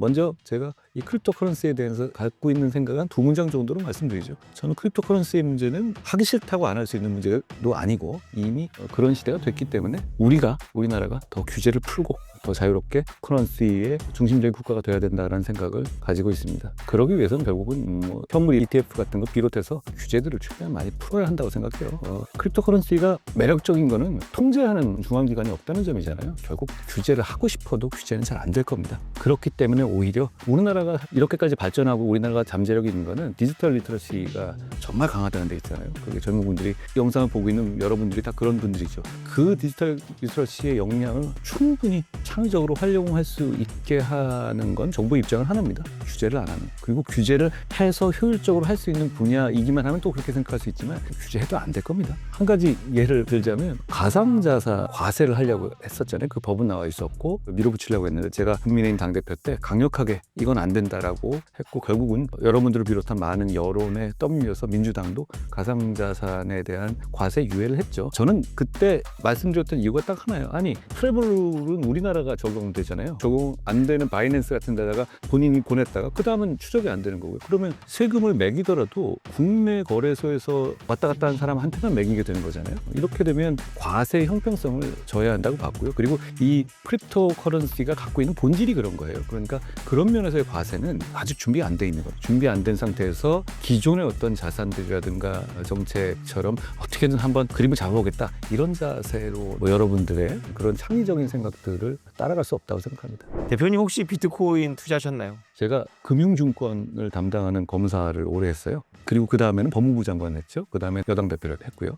먼저 제가 이 크립토커런시에 대해서 갖고 있는 생각은 한 2문장 정도로 말씀드리죠. 저는 크립토커런시의 문제는 하기 싫다고 안 할 수 있는 문제도 아니고 이미 그런 시대가 됐기 때문에 우리나라가 더 규제를 풀고 더 자유롭게 커런시의 중심적인 국가가 돼야 된다는 생각을 가지고 있습니다. 그러기 위해서는 결국은 현물 ETF 같은 거 비롯해서 규제들을 최대한 많이 풀어야 한다고 생각해요. 크립토커런시가 매력적인 거는 통제하는 중앙기관이 없다는 점이잖아요. 결국 규제를 하고 싶어도 규제는 잘 안 될 겁니다. 그렇기 때문에 오히려 우리나라가 이렇게까지 발전하고 우리나라가 잠재력이 있는 거는 디지털 리터러시가 정말 강하다는 데 있잖아요. 그게 젊은 분들이 영상을 보고 있는 여러분들이 다 그런 분들이죠. 그 디지털 리터러시의 역량을 충분히 창의적으로 활용할 수 있게 하는 건 정부 입장은 하나입니다. 규제를 안 하는. 그리고 규제를 해서 효율적으로 할 수 있는 분야이기만 하면 또 그렇게 생각할 수 있지만 규제해도 안 될 겁니다. 한 가지 예를 들자면 가상자산 과세를 하려고 했었잖아요. 그 법은 나와 있었고 밀어붙이려고 했는데 제가 국민의힘 당대표 때 강력하게 이건 안 된다라고 했고 결국은 여러분들을 비롯한 많은 여론에 떠밀려서 민주당도 가상자산에 대한 과세 유예를 했죠. 저는 그때 말씀드렸던 이유가 딱 하나예요. 아니 트래블은 우리나라가 적용되잖아요. 적용 안 되는 바이낸스 같은 데다가 본인이 보냈다가 그 다음은 추적이 안 되는 거고요. 그러면 세금을 매기더라도 국내 거래소에서 왔다 갔다 한 사람한테만 매기게 되는 거잖아요. 이렇게 되면 과세 형평성을 져야 한다고 봤고요. 그리고 이 크립토커런시가 갖고 있는 본질이 그런 거예요. 그러니까 그런 면에서의 과세는 아직 준비 안 돼 있는 거예요. 준비 안 된 상태에서 기존의 어떤 자산들이라든가 정책처럼 어떻게든 한번 그림을 잡아보겠다 이런 자세로 여러분들의 그런 창의적인 생각들을 따라갈 수 없다고 생각합니다. 대표님 혹시 비트코인 투자하셨나요? 제가 금융증권을 담당하는 검사를 오래 했어요. 그리고 그 다음에는 법무부 장관을 했죠. 그 다음에 여당 대표를 했고요.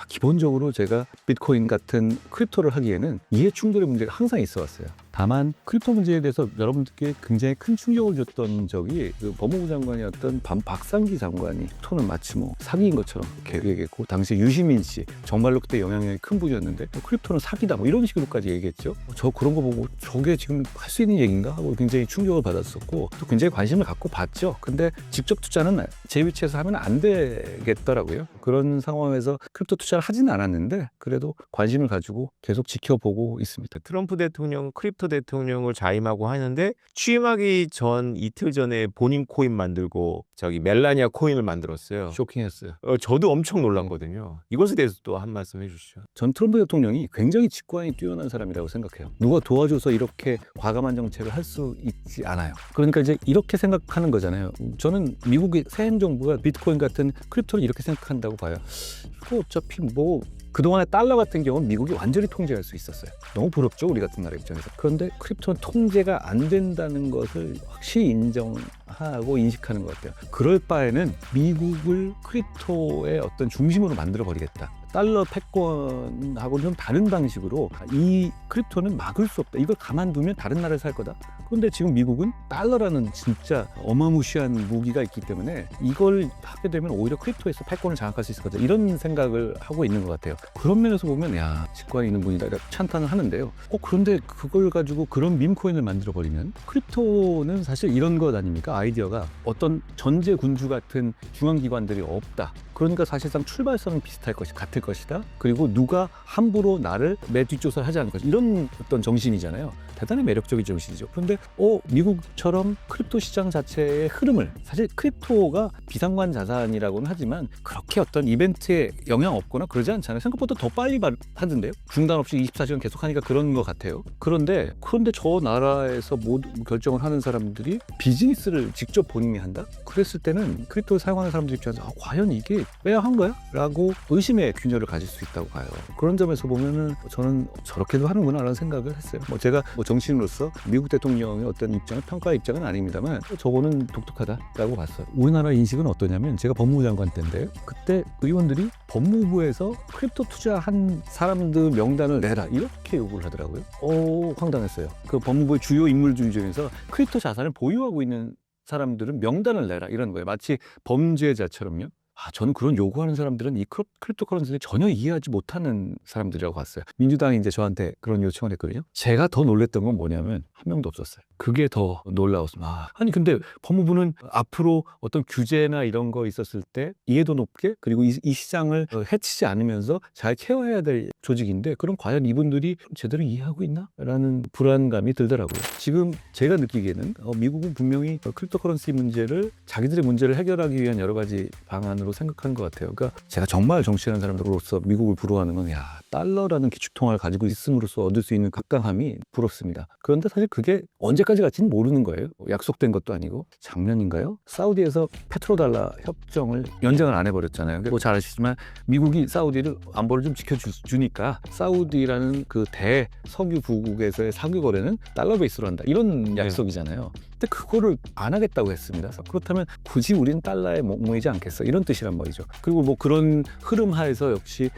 기본적으로 제가 비트코인 같은 크립토를 하기에는 이해 충돌의 문제가 항상 있어 왔어요. 다만 크립토 문제에 대해서 여러분들께 굉장히 큰 충격을 줬던 적이 그 법무부 장관이었던 박상기 장관이 크립토는 마치 사기인 것처럼 얘기했고 당시 유시민 씨 정말로 그때 영향력이 큰 분이었는데 크립토는 사기다 이런 식으로까지 얘기했죠. 저 그런 거 보고 저게 지금 할 수 있는 얘기인가 하고 굉장히 충격을 받았었고 또 굉장히 관심을 갖고 봤죠. 근데 직접 투자는 제 위치에서 하면 안 되겠더라고요. 그런 상황에서 크립토 투자를 하지는 않았는데 그래도 관심을 가지고 계속 지켜보고 있습니다. 트럼프 대통령 크립토 대통령을 자임하고 하는데 취임하기 전 이틀 전에 본인 코인 만들고 멜라니아 코인을 만들었어요. 쇼킹했어요. 저도 엄청 놀란거든요. 이것에 대해서 또 한 말씀 해주시죠. 전 트럼프 대통령이 굉장히 직관이 뛰어난 사람이라고 생각해요. 누가 도와줘서 이렇게 과감한 정책을 할 수 있지 않아요. 그러니까 이제 이렇게 생각하는 거잖아요. 저는 미국의 새 행정부가 비트코인 같은 크립토를 이렇게 생각한다고 봐요. 이거 어차피 그동안의 달러 같은 경우는 미국이 완전히 통제할 수 있었어요. 너무 부럽죠, 우리 같은 나라 입장에서. 그런데 크립토는 통제가 안 된다는 것을 확실히 인정하고 인식하는 것 같아요. 그럴 바에는 미국을 크립토의 어떤 중심으로 만들어버리겠다. 달러 패권하고는 좀 다른 방식으로 이 크립토는 막을 수 없다. 이걸 가만두면 다른 나라를 살 거다. 그런데 지금 미국은 달러라는 진짜 어마무시한 무기가 있기 때문에 이걸 하게 되면 오히려 크립토에서 패권을 장악할 수 있을 거다. 이런 생각을 하고 있는 것 같아요. 그런 면에서 보면 직관이 있는 분이다 이렇게 찬탄을 하는데요. 그런데 그걸 가지고 그런 밈코인을 만들어버리면 크립토는 사실 이런 것 아닙니까? 아이디어가 어떤 전제군주 같은 중앙기관들이 없다. 그러니까 사실상 출발선은 같을 것이다. 그리고 누가 함부로 나를 매 뒷조사를 하지 않을 것이다. 이런 어떤 정신이잖아요. 대단히 매력적인 정신이죠. 그런데 미국처럼 크립토 시장 자체의 흐름을 사실 크립토가 비상관 자산이라고는 하지만 그렇게 어떤 이벤트에 영향 없거나 그러지 않잖아요. 생각보다 더 빨리 하던데요. 중단 없이 24시간 계속하니까 그런 것 같아요. 그런데 저 나라에서 모두 결정을 하는 사람들이 비즈니스를 직접 본인이 한다? 그랬을 때는 크립토를 사용하는 사람들 입장에서 과연 이게 빼야한 거야? 라고 의심의 균열을 가질 수 있다고 봐요. 그런 점에서 보면은 저는 저렇게도 하는구나 라는 생각을 했어요. 제가 정치인으로서 미국 대통령의 어떤 평가 입장은 아닙니다만 저거는 독특하다라고 봤어요. 우리나라 인식은 어떠냐면 제가 법무부 장관 때인데요. 그때 의원들이 법무부에서 크립토 투자한 사람들 명단을 내라 이렇게 요구를 하더라고요. 황당했어요. 그 법무부의 주요 인물들 중에서 크립토 자산을 보유하고 있는 사람들은 명단을 내라 이런 거예요. 마치 범죄자처럼요. 저는 그런 요구하는 사람들은 이 크립토커런시를 전혀 이해하지 못하는 사람들이라고 봤어요. 민주당이 이제 저한테 그런 요청을 했거든요. 제가 더 놀랬던 건 뭐냐면 한 명도 없었어요. 그게 더 놀라웠습니다. 아니 근데 법무부는 앞으로 어떤 규제나 이런 거 있었을 때 이해도 높게 그리고 이 시장을 해치지 않으면서 잘 케어해야 될 조직인데 그럼 과연 이분들이 제대로 이해하고 있나? 라는 불안감이 들더라고요. 지금 제가 느끼기에는 미국은 분명히 크립토커런시 문제를 자기들의 문제를 해결하기 위한 여러 가지 방안으로 생각하는 것 같아요. 그러니까 제가 정말 정치하는 사람들로서 미국을 부러워하는 건 달러라는 기축통화를 가지고 있음으로써 얻을 수 있는 각강함이 부럽습니다. 그런데 사실 그게 언제까지 갈지는 모르는 거예요. 약속된 것도 아니고 작년인가요? 사우디에서 페트로달러 협정을 연장을 안 해버렸잖아요. 뭐 잘 아시지만 미국이 사우디를 안보를 좀 지켜주니까 사우디라는 그 대석유 부국에서의 석유 거래는 달러 베이스로 한다. 이런 약속이잖아요. 근데 그거를 안 하겠다고 했습니다. 그렇다면 굳이 우리는 달러에 목매이지 않겠어. 이런 뜻이란 말이죠. 그리고 뭐 그런 흐름 하에서 역시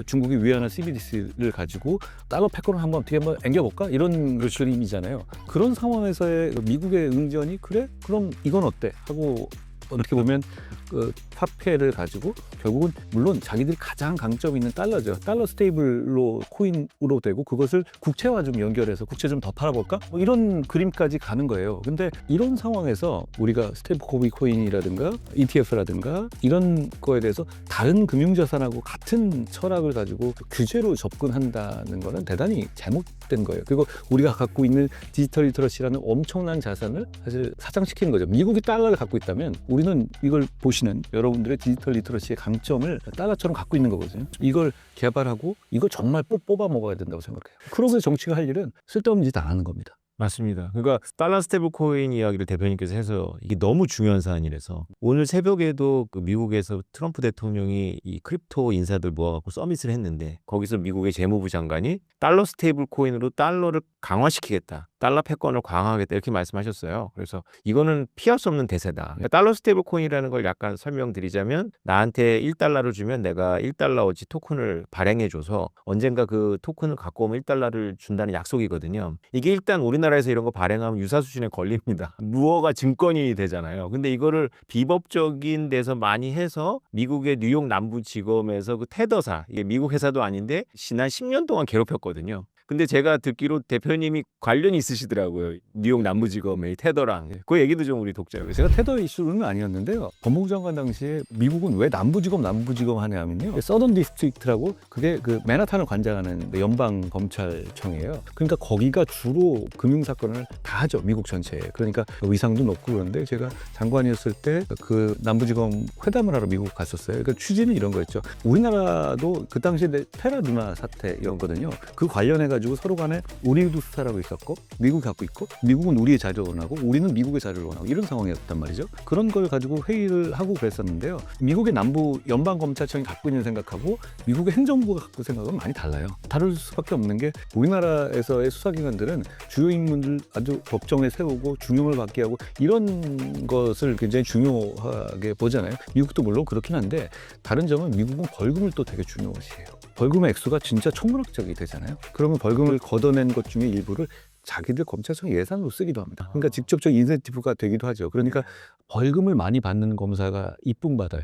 중국이 위안화 CBDC를 가지고 달러 패권을 한번 어떻게 한번 앵겨볼까? 이런 그림이잖아요. 그런 상황에서의 미국의 응전이 그래? 그럼 이건 어때? 하고 어떻게 보면 그 화폐를 가지고 결국은 물론 자기들이 가장 강점 있는 달러죠. 달러 스테이블로 코인으로 되고 그것을 국채와 좀 연결해서 국채 좀 더 팔아볼까? 뭐 이런 그림까지 가는 거예요. 근데 이런 상황에서 우리가 스테이블 코인이라든가 ETF라든가 이런 거에 대해서 다른 금융자산하고 같은 철학을 가지고 규제로 접근한다는 거는 대단히 잘못된 거예요. 그리고 우리가 갖고 있는 디지털 리터러시라는 엄청난 자산을 사실 사장시키는 거죠. 미국이 달러를 갖고 있다면 우리는 이걸 보시는 여러분들의 디지털 리터러시의 강점을 달러처럼 갖고 있는 거거든요. 이걸 개발하고 이걸 정말 뽑아 먹어야 된다고 생각해요. 그러면서 정치가 할 일은 쓸데없는 짓 안 하는 겁니다. 맞습니다. 그러니까 달러 스테이블 코인 이야기를 대표님께서 해서 이게 너무 중요한 사안이라서 오늘 새벽에도 그 미국에서 트럼프 대통령이 이 크립토 인사들 모아갖고 서밋을 했는데 거기서 미국의 재무부 장관이 달러 스테이블 코인으로 달러를 강화시키겠다. 달러 패권을 강화하겠다 이렇게 말씀하셨어요. 그래서 이거는 피할 수 없는 대세다. 그러니까 달러 스테이블 코인이라는 걸 약간 설명드리자면 나한테 1달러를 주면 내가 1달러어치 토큰을 발행해줘서 언젠가 그 토큰을 갖고 오면 1달러를 준다는 약속이거든요. 이게 일단 우리나라에서 이런 거 발행하면 유사 수준에 걸립니다. 무허가 증권이 되잖아요. 근데 이거를 비법적인 데서 많이 해서 미국의 뉴욕 남부지검에서 그 테더사, 이게 미국 회사도 아닌데 지난 10년 동안 괴롭혔거든요. 근데 제가 듣기로 대표님이 관련이 있으시더라고요. 뉴욕 남부지검의 테더랑. 그 얘기도 좀 우리 독자를. 제가 테더 이슈는 아니었는데요. 법무부 장관 당시에 미국은 왜 남부지검 하냐면요. 서던 디스트릭트라고 그게 그 맨하탄을 관장하는 연방 검찰청이에요. 그러니까 거기가 주로 금융 사건을 다 하죠. 미국 전체에. 그러니까 위상도 높고 그런데 제가 장관이었을 때 그 남부지검 회담을 하러 미국 갔었어요. 그러니까 취지는 이런 거였죠. 우리나라도 그 당시에 테라 누나 사태였거든요. 그 관련해 가지고 서로 간에 우리도 수사라고 있었고 미국이 갖고 있고 미국은 우리의 자료를 원하고 우리는 미국의 자료를 원하고 이런 상황이었단 말이죠. 그런 걸 가지고 회의를 하고 그랬었는데요. 미국의 남부 연방검찰청이 갖고 있는 생각하고 미국의 행정부가 갖고 있는 생각은 많이 달라요. 다를 수밖에 없는 게 우리나라에서의 수사기관들은 주요 인물들 아주 법정에 세우고 중용을 받게 하고 이런 것을 굉장히 중요하게 보잖아요. 미국도 물론 그렇긴 한데 다른 점은 미국은 벌금을 또 되게 중요시해요. 벌금의 액수가 진짜 천문학적이 되잖아요. 그러면 벌금을 걷어낸 것 중에 일부를 자기들 검찰청 예산으로 쓰기도 합니다. 그러니까 직접적 인센티브가 되기도 하죠. 그러니까 벌금을 많이 받는 검사가 이쁨 받아요.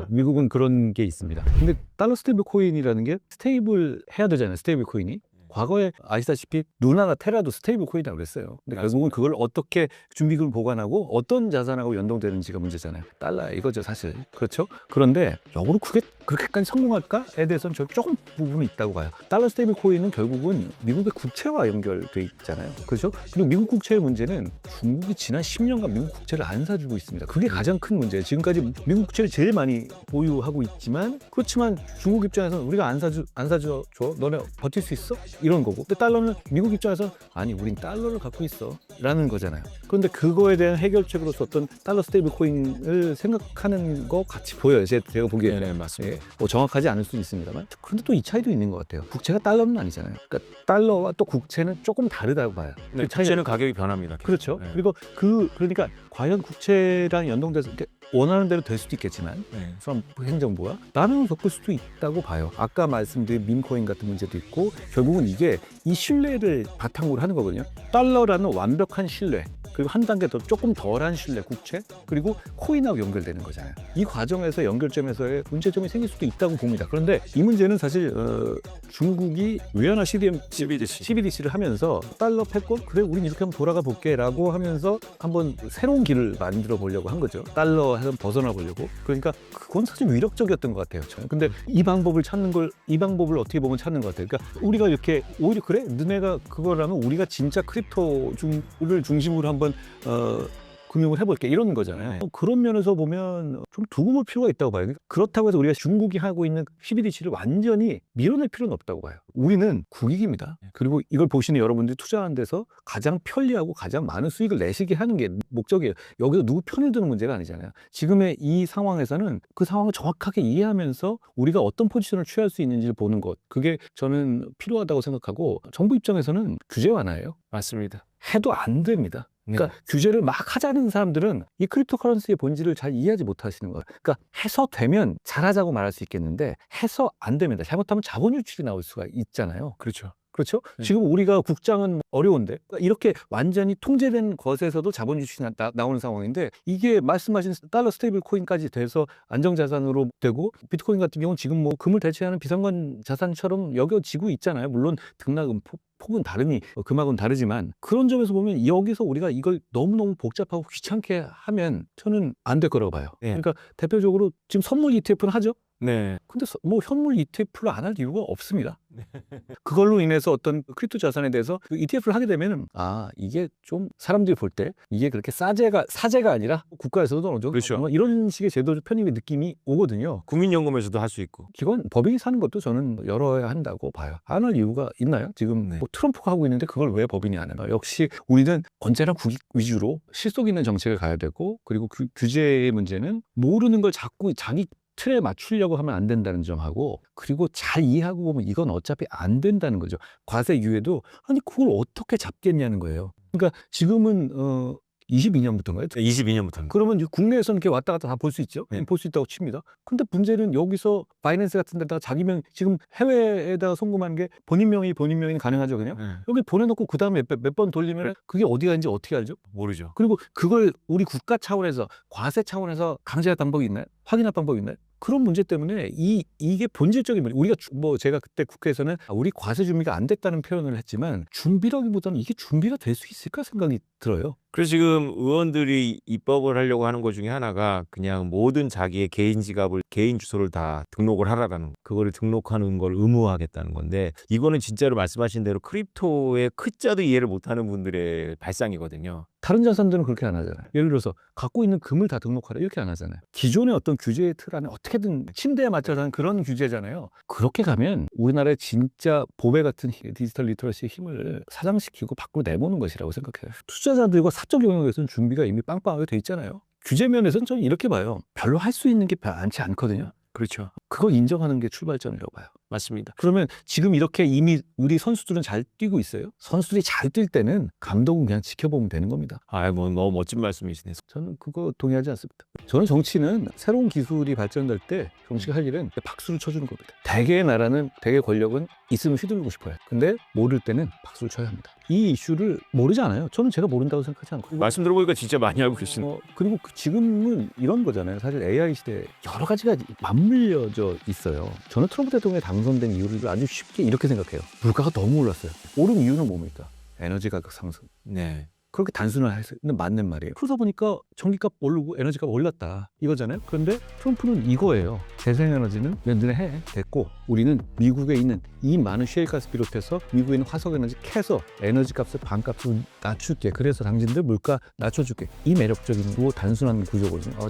미국은 그런 게 있습니다. 근데 달러 스테이블 코인이라는 게 스테이블 해야 되잖아요. 스테이블 코인이. 과거에 아시다시피 루나나 테라도 스테이블 코인이라고 그랬어요. 근데 결국은 그걸 어떻게 준비금을 보관하고 어떤 자산하고 연동되는지가 문제잖아요. 달러 이거죠 사실. 그렇죠? 그런데 역으로 그게 그렇게까지 성공할까에 대해서는 저 조금 부분이 있다고 봐요. 달러 스테이블 코인은 결국은 미국의 국채와 연결돼 있잖아요. 그렇죠? 그리고 미국 국채의 문제는 중국이 지난 10년간 미국 국채를 안 사주고 있습니다. 그게 가장 큰 문제예요. 지금까지 미국 국채를 제일 많이 보유하고 있지만 그렇지만 중국 입장에서는 우리가 안 사줘 너네 버틸 수 있어? 이런 거고. 근데 달러는 미국 입장에서 아니 우린 달러를 갖고 있어 라는 거잖아요. 그런데 그거에 대한 해결책으로서 어떤 달러 스테이블 코인을 생각하는 거 같이 보여요. 제가 보기에는. 네, 맞습니다. 뭐 정확하지 않을 수는 있습니다만 그런데 또 이 차이도 있는 것 같아요. 국채가 달러는 아니잖아요. 그러니까 달러와 또 국채는 조금 다르다고 봐요. 네, 그 차이가- 국채는 가격이 변합니다. 그렇죠. 네. 그리고 그러니까 과연 국채랑 연동돼서 이렇게 원하는 대로 될 수도 있겠지만 네. 트럼프 행정부가 난항을 겪을 수도 있다고 봐요. 아까 말씀드린 밈코인 같은 문제도 있고 결국은 이게 이 신뢰를 바탕으로 하는 거거든요. 달러라는 완벽한 신뢰. 그리고 한 단계 더 조금 덜한 신뢰 국채, 그리고 코인하고 연결되는 거잖아요. 이 과정에서 연결점에서의 문제점이 생길 수도 있다고 봅니다. 그런데 이 문제는 사실 중국이 위안화 CBDC를 하면서 달러 패권, 그래 우린 이렇게 한번 돌아가 볼게라고 하면서 한번 새로운 길을 만들어 보려고 한 거죠. 달러에서 벗어나 보려고. 그러니까 그건 사실 위력적이었던 것 같아요. 저는. 근데 이 방법을 어떻게 보면 찾는 것 같아요. 그러니까 우리가 이렇게 오히려 그래 너네가 그거라면 우리가 진짜 크립토를 중심으로 한번 금융을 해볼게 이런 거잖아요. 그런 면에서 보면 좀 두고 볼 필요가 있다고 봐요. 그렇다고 해서 우리가 중국이 하고 있는 CBDC를 완전히 밀어낼 필요는 없다고 봐요. 우리는 국익입니다. 그리고 이걸 보시는 여러분들이 투자하는 데서 가장 편리하고 가장 많은 수익을 내시게 하는 게 목적이에요. 여기서 누구 편을 드는 문제가 아니잖아요. 지금의 이 상황에서는 그 상황을 정확하게 이해하면서 우리가 어떤 포지션을 취할 수 있는지를 보는 것, 그게 저는 필요하다고 생각하고, 정부 입장에서는 규제 완화예요. 맞습니다. 해도 안 됩니다. 그러니까 규제를 막 하자는 사람들은 이 크립토 커런시의 본질을 잘 이해하지 못하시는 거예요. 그러니까 해서 되면 잘하자고 말할 수 있겠는데 해서 안 됩니다. 잘못하면 자본 유출이 나올 수가 있잖아요. 그렇죠. 그렇죠? 네. 지금 우리가 국장은 어려운데 이렇게 완전히 통제된 것에서도 자본 유출이 나오는 상황인데, 이게 말씀하신 달러 스테이블 코인까지 돼서 안정자산으로 되고, 비트코인 같은 경우는 지금 뭐 금을 대체하는 비상관 자산처럼 여겨지고 있잖아요. 물론 등락은 폭은 다르니 금액은 다르지만, 그런 점에서 보면 여기서 우리가 이걸 너무너무 복잡하고 귀찮게 하면 저는 안 될 거라고 봐요. 네. 그러니까 대표적으로 지금 선물 ETF는 하죠. 네. 근데 뭐 현물 ETF를 안 할 이유가 없습니다. 그걸로 인해서 어떤 크립토 자산에 대해서 ETF를 하게 되면은 이게 좀 사람들이 볼 때 이게 그렇게 사제가 아니라 국가에서도 어느 정도 그렇죠. 이런 식의 제도적 편입의 느낌이 오거든요. 국민연금에서도 할 수 있고. 기관 법인이 사는 것도 저는 열어야 한다고 봐요. 안 할 이유가 있나요? 지금 네. 뭐 트럼프가 하고 있는데 그걸 왜 법인이 안 해요? 역시 우리는 언제나 국익 위주로 실속 있는 정책을 가야 되고, 그리고 규제의 문제는 모르는 걸 자꾸 자기 틀에 맞추려고 하면 안 된다는 점하고, 그리고 잘 이해하고 보면 이건 어차피 안 된다는 거죠. 과세 유예도 아니 그걸 어떻게 잡겠냐는 거예요. 그러니까 지금은 22년부터인가요? 22년부터입니다. 그러면 국내에서는 이렇게 왔다 갔다 다 볼 수 있죠. 네. 볼 수 있다고 칩니다. 근데 문제는 여기서 바이낸스 같은 데다가 자기 명, 지금 해외에다가 송금하는 게 본인 명의는 가능하죠, 그냥. 네. 여기 보내놓고 그 다음에 몇 번 돌리면 그게 어디 가는지 어떻게 알죠? 모르죠. 그리고 그걸 우리 국가 차원에서, 과세 차원에서 강제할 방법이 있나요? 확인할 방법이 있나요? 그런 문제 때문에 이게 본질적인 문제. 우리가 제가 그때 국회에서는 우리 과세 준비가 안 됐다는 표현을 했지만, 준비라기보다는 이게 준비가 될 수 있을까 생각이 들어요. 그래서 지금 의원들이 입법을 하려고 하는 것 중에 하나가 그냥 모든 자기의 개인 지갑을, 개인 주소를 다 등록을 하라라는, 그거를 등록하는 걸 의무화하겠다는 건데, 이거는 진짜로 말씀하신 대로 크립토의 크자도 이해를 못하는 분들의 발상이거든요. 다른 자산들은 그렇게 안 하잖아요. 예를 들어서 갖고 있는 금을 다 등록하라 이렇게 안 하잖아요. 기존의 어떤 규제의 틀 안에 어떻게든 침대에 맞춰서 하는 그런 규제잖아요. 그렇게 가면 우리나라의 진짜 보배 같은 디지털 리터러시의 힘을 사장시키고 밖으로 내보는 것이라고 생각해요. 투자자들과 사적 영역에서는 준비가 이미 빵빵하게 돼 있잖아요. 규제 면에서는 저는 이렇게 봐요. 별로 할 수 있는 게 많지 않거든요. 그렇죠. 그걸 인정하는 게 출발점이라고 봐요. 맞습니다. 그러면 지금 이렇게 이미 우리 선수들은 잘 뛰고 있어요. 선수들이 잘 뛸 때는 감독은 그냥 지켜보면 되는 겁니다. 뭐 너무 멋진 말씀이시네요. 저는 그거 동의하지 않습니다. 저는 정치는 새로운 기술이 발전될 때 정치가 할 일은 박수를 쳐주는 겁니다. 대개의 나라는, 대개 권력은 있으면 휘두르고 싶어요. 근데 모를 때는 박수를 쳐야 합니다. 이 이슈를 모르지 않아요. 저는 제가 모른다고 생각하지 않고. 말씀 들어보니까 진짜 많이 알고 계시네요. 그리고 지금은 이런 거잖아요. 사실 AI 시대에 여러 가지가 맞물려져 있어요. 저는 트럼프 대통령이 당선된 이유를 아주 쉽게 이렇게 생각해요. 물가가 너무 올랐어요. 오른 이유는 뭡니까? 에너지 가격 상승. 네. 그렇게 단순화해서는 맞는 말이에요. 그러다 보니까 전기값 오르고 에너지값 올랐다 이거잖아요. 그런데 트럼프는 이거예요. 재생에너지는 너네 해. 됐고 우리는 미국에 있는 이 많은 셰일가스 비롯해서 미국에 있는 화석에너지 캐서 에너지값을 반값을 낮출게. 그래서 당신들 물가 낮춰줄게. 이 매력적인 단순한 구조거든요.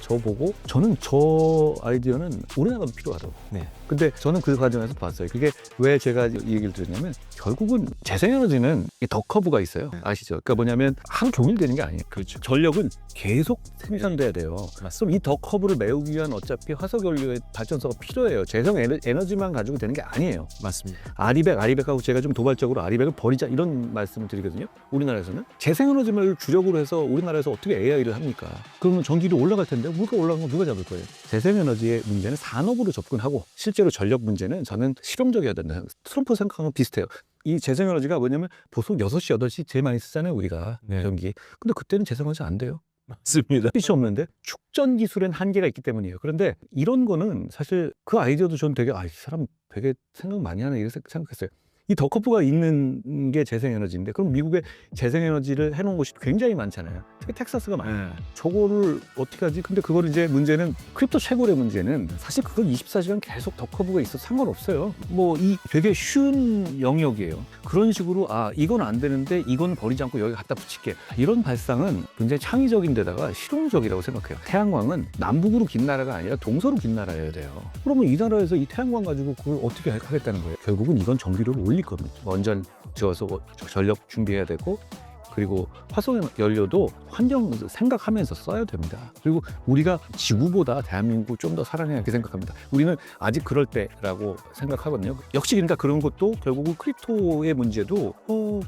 저는 저 아이디어는 우리나라도 필요하다고. 네. 근데 저는 그 과정에서 봤어요. 그게 왜 제가 이 얘기를 드렸냐면, 결국은 재생에너지는 더 커브가 있어요. 아시죠? 그러니까 뭐냐면 하루 종일 되는 게 아니에요. 그렇죠. 전력은 계속 생산돼야 돼요. 맞습니다. 그럼 이 더 커브를 메우기 위한 어차피 화석연료의 발전소가 필요해요. 재생 에너지만 가지고 되는 게 아니에요. 맞습니다. 아리백하고 제가 좀 도발적으로 아리백을 버리자 이런 말씀을 드리거든요. 우리나라에서는 재생에너지를 주력으로 해서 우리나라에서 어떻게 AI를 합니까? 그러면 전기료 올라갈 텐데 물가 올라간 건 누가 잡을 거예요? 재생에너지의 문제는 산업으로 접근하고, 실제로 전력 문제는 저는 실용적이어야 된다. 트럼프 생각하는 비슷해요. 이 재생에너지가 뭐냐면 보통 6시, 8시 제일 많이 쓰잖아요, 우리가. 네. 전기. 근데 그때는 재생에너지 안 돼요. 맞습니다. 빛이 없는데 축전 기술엔 한계가 있기 때문이에요. 그런데 이런 거는 사실 그 아이디어도 전 되게 이 사람 되게 생각 많이 하네 이렇게 생각했어요. 이 더커프가 있는 게 재생에너지인데 그럼 미국에 재생에너지를 해놓은 곳이 굉장히 많잖아요. 특히 텍사스가 많아요. 저거를 어떻게 하지? 근데 그걸 이제 문제는 크립토 최고의 문제는 사실 그걸 24시간 계속 더커브가 있어도 상관없어요. 뭐 이 되게 쉬운 영역이에요. 그런 식으로 이건 안 되는데 이건 버리지 않고 여기 갖다 붙일게. 이런 발상은 굉장히 창의적인 데다가 실용적이라고 생각해요. 태양광은 남북으로 긴 나라가 아니라 동서로 긴 나라여야 돼요. 그러면 이 나라에서 이 태양광 가지고 그걸 어떻게 하겠다는 거예요? 결국은 이건 전기료를 올릴 겁니다. 원전 지어서 전력 준비해야 되고 그리고 화석 연료도 환경 생각하면서 써야 됩니다. 그리고 우리가 지구보다 대한민국을 좀 더 사랑해야 이렇게 생각합니다. 우리는 아직 그럴 때라고 생각하거든요. 역시 그러니까 그런 것도 결국은 크립토의 문제도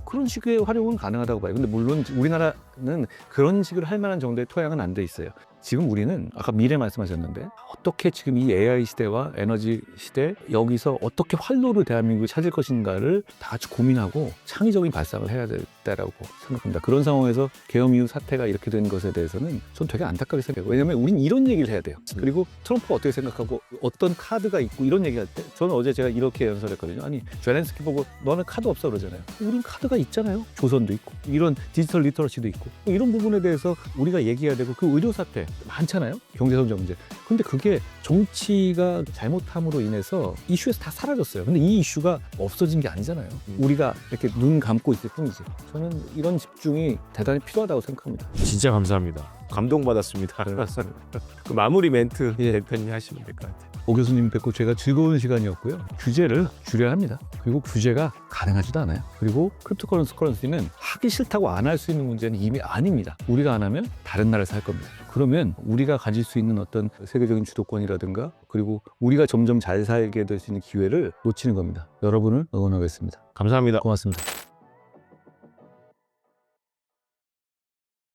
그런 식의 활용은 가능하다고 봐요. 근데 물론 우리나라는 그런 식으로 할 만한 정도의 토양은 안 돼 있어요. 지금 우리는 아까 미래 말씀하셨는데 어떻게 지금 이 AI 시대와 에너지 시대 여기서 어떻게 활로를 대한민국이 찾을 것인가를 다 같이 고민하고 창의적인 발상을 해야 된다라고 생각합니다. 그런 상황에서 계엄 이후 사태가 이렇게 된 것에 대해서는 전 되게 안타깝게 생각해요. 왜냐하면 우린 이런 얘기를 해야 돼요. 그리고 트럼프가 어떻게 생각하고 어떤 카드가 있고 이런 얘기할 때 저는 어제 제가 이렇게 연설했거든요. 아니 젤렌스키 보고 너는 카드 없어 그러잖아요. 우린 카드가 있잖아요. 조선도 있고 이런 디지털 리터러시도 있고 이런 부분에 대해서 우리가 얘기해야 되고 그 의료 사태 많잖아요. 경제성장 문제. 근데 그게 정치가 잘못함으로 인해서 이슈에서 다 사라졌어요. 근데 이 이슈가 없어진 게 아니잖아요. 우리가 이렇게 눈 감고 있을 뿐이지. 저는 이런 집중이 대단히 필요하다고 생각합니다. 진짜 감사합니다. 감동받았습니다. 그 마무리 멘트 대표님이 하시면 될 것 같아요. 오 교수님 뵙고 제가 즐거운 시간이었고요. 규제를 줄여야 합니다. 그리고 규제가 가능하지도 않아요. 그리고 크립토커런시는 하기 싫다고 안 할 수 있는 문제는 이미 아닙니다. 우리가 안 하면 다른 나라에서 할 겁니다. 그러면 우리가 가질 수 있는 어떤 세계적인 주도권이라든가 그리고 우리가 점점 잘 살게 될 수 있는 기회를 놓치는 겁니다. 여러분을 응원하겠습니다. 감사합니다. 고맙습니다.